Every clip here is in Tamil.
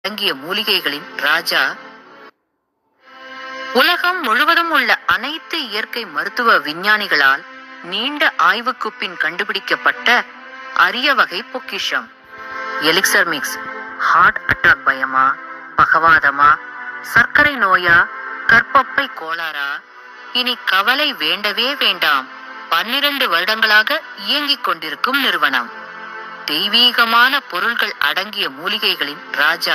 அடங்கிய மூலிகைகளின் ராஜா. உலகம் முழுவதும் உள்ள அனைத்து இயற்கை மருத்துவ விஞ்ஞானிகளால் நீண்ட ஆய்வுக்கு பின் கண்டுபிடிக்கப்பட்ட அரிய வகை பொக்கிஷம் எலிக்சர் மிக்ஸ். ஹார்ட் அட்டாக் பயமா, பகவாதமா, சர்க்கரை நோயா, கர்ப்பப்பை கோளாறா? இனி கவலை வேண்டவே வேண்டாம். 12 வருடங்களாக இயங்கிக் கொண்டிருக்கும் நிறுவனம். தெய்வீகமான பொருள்கள் அடங்கிய மூலிகைகளின் ராஜா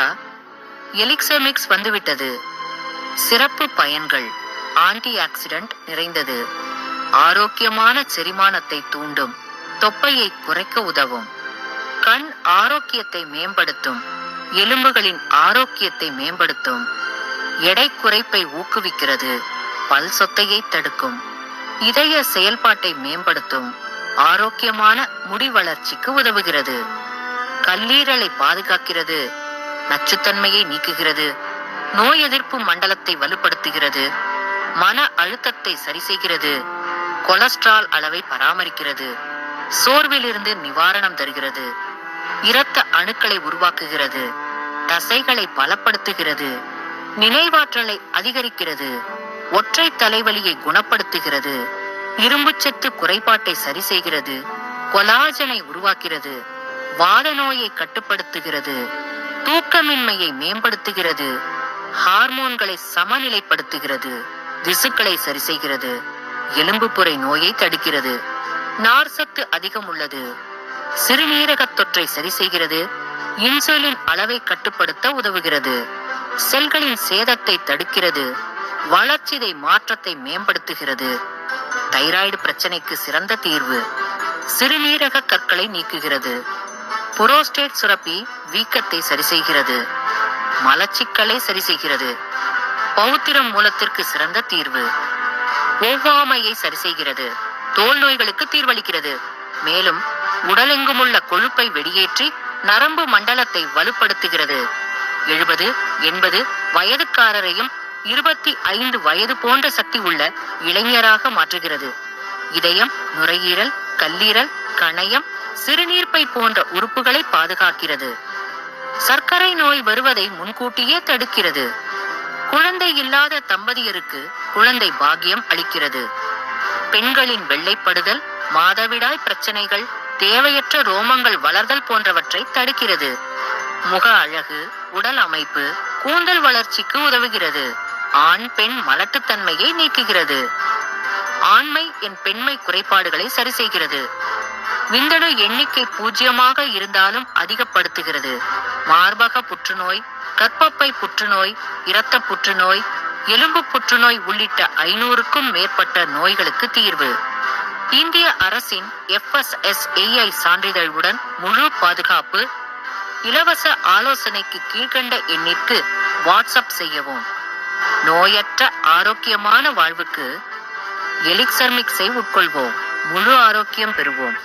எலிக்சர் மிக்ஸ் வந்துவிட்டது. சிறப்பு பயன்கள்: ஆன்டி ஆக்சிடென்ட் நிறைந்தது, ஆரோக்கியமான செரிமானத்தை தூண்டும், தொப்பையை குறைக்க உதவும், கண் ஆரோக்கியத்தை மேம்படுத்தும், எலும்புகளின் ஆரோக்கியத்தை மேம்படுத்தும், எடை குறைப்பை ஊக்குவிக்கிறது, பல் சொத்தையை தடுக்கும், இதய செயல்பாட்டை மேம்படுத்தும், ஆரோக்கியமான முடி வளர்ச்சிக்கு உதவுகிறது, கல்லீரலை பாதுகாக்கிறது, நச்சுத்தன்மையை நீக்குகிறது, நோய் எதிர்ப்பு மண்டலத்தை வலுப்படுத்துகிறது, மன அழுத்தத்தை சரி செய்கிறது, கொலஸ்ட்ரால் அளவை பராமரிக்கிறது, சோர்விலிருந்து நிவாரணம் தருகிறது, இரத்த அணுக்களை உருவாக்குகிறது, தசைகளை பலப்படுத்துகிறது, நினைவாற்றலை அதிகரிக்கிறது, ஒற்றை தலைவலியை குணப்படுத்துகிறது, இரும்புச்சத்து குறைபாட்டை சரி செய்கிறது, கொலாஜனை உருவாக்கிறது, வாத நோயை கட்டுப்படுத்துகிறது, தூக்கமின்மையை மேம்படுத்துகிறது, ஹார்மோன்களை சமநிலைப்படுத்துகிறது, திசுக்களை சரி செய்கிறது, எலும்புப்புரை நோயை தடுக்கிறது, நார்சத்து அதிகம் உள்ளது, சிறுநீரக தொற்றை சரி செய்கிறது, இன்சுலின் அளவை கட்டுப்படுத்த உதவுகிறது, செல்களின் சேதத்தை தடுக்கிறது, வளர்ச்சிதை மாற்றத்தை மேம்படுத்துகிறது, தைராய்டு பிரச்சனைக்கு சிறந்த தீர்வு, சிறுநீரக கற்களை நீக்குகிறது, புரோஸ்டேட் சுரப்பி வீக்கத்தை சரி செய்கிறது, மலச்சிக்கலை சரி செய்கிறது, பௌத்திரம் மூலத்திற்கு சிறந்த தீர்வு, ஒவ்வாமையை சரி செய்கிறது, தோல் நோய்களுக்கு தீர்வளிக்கிறது, மேலும் உடலெங்குமுள்ள கொழுப்பை வெளியேற்றி நரம்பு மண்டலத்தை வலுப்படுத்துகிறது. 70, 80 வயதுக்காரரையும் 25 வயது போன்ற சக்தி உள்ள இளைஞராக மாற்றுகிறது. இதயம், நுரையீரல், கல்லீரல், கணையம், சிறுநீர்ப்பை போன்ற உறுப்புகளை பாதுகாக்கிறது. சர்க்கரை நோய் வருவதை முன்கூட்டியே தடுக்கிறது. குழந்தை இல்லாத தம்பதியருக்கு குழந்தை பாக்கியம் அளிக்கிறது. பெண்களின் வெள்ளைப்படுதல், மாதவிடாய் பிரச்சனைகள், தேவையற்ற ரோமங்கள் வளர்தல் போன்றவற்றை தடுக்கிறது. முக அழகு, உடல் அமைப்பு, கூந்தல் வளர்ச்சிக்கு உதவுகிறது. ஆண் பெண் மலட்டுத்தன்மையை நீக்குகிறது. ஆண்மை என் பெண்மை குறைபாடுகளை சரி செய்கிறது. விந்தணு எண்ணிக்கை 0 இருந்தாலும் அதிகப்படுத்துகிறது. மார்பக புற்றுநோய், கர்ப்பப்பை புற்றுநோய், இரத்த புற்றுநோய், எலும்பு புற்றுநோய் உள்ளிட்ட 500க்கும் மேற்பட்ட நோய்களுக்கு தீர்வு. இந்திய அரசின் FSSAI சான்றிதழுடன் முழு பாதுகாப்பு. இலவச ஆலோசனைக்கு கீழ்கண்ட எண்ணிற்கு வாட்ஸ்அப் செய்யவும். நோயற்ற ஆரோக்கியமான வாழ்வுக்கு எலிக்சர் மிக்ஸை உட்கொள்வோம். முழு ஆரோக்கியம் பெறுவோம்.